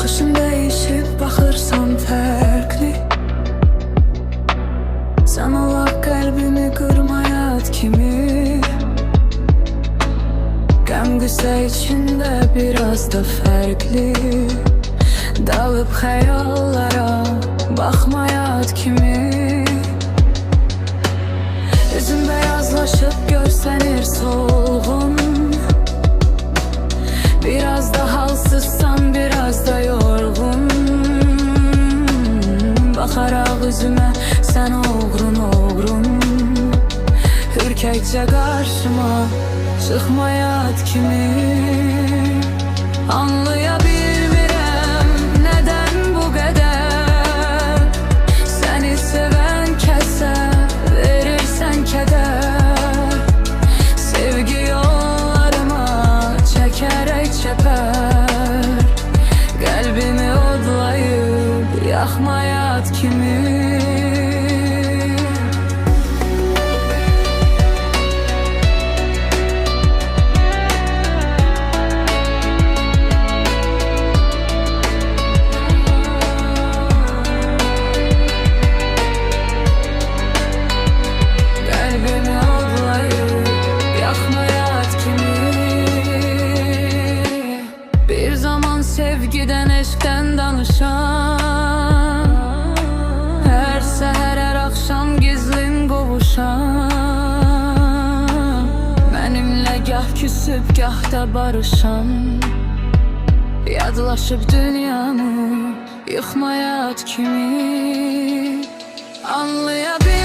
Baxışın dəyişib, baxırsan fərqli. Sən ola qəlbimi qırmayat kimi. Qəm-qüsə içində biraz da fərqli. Dalıb xəyallara, baxmayat kimi. Üzün beyazlaşıb, görsənir solğun. Biraz da halsızsan, biraz da yorğun. Baxaraq üzümə, sən oğrun oğrun. Ürkəkcə qarşıma, çıxmayat kimi. Anlaya bilmirəm, nədən bu qədər. Səni sevən kəsə verirsən kədər. Sevgi yollarıma çəkərək çəpər. Qəlbimi odlayıb, yaxmayat kimi. Sevgiden, eşkten danışan, her seher, her akşam gizlin qovuşan. Benimle gah küsüp gah da barışan. Yadlaşıp dünyamı yıkmayat kimi. Anlayabilirim.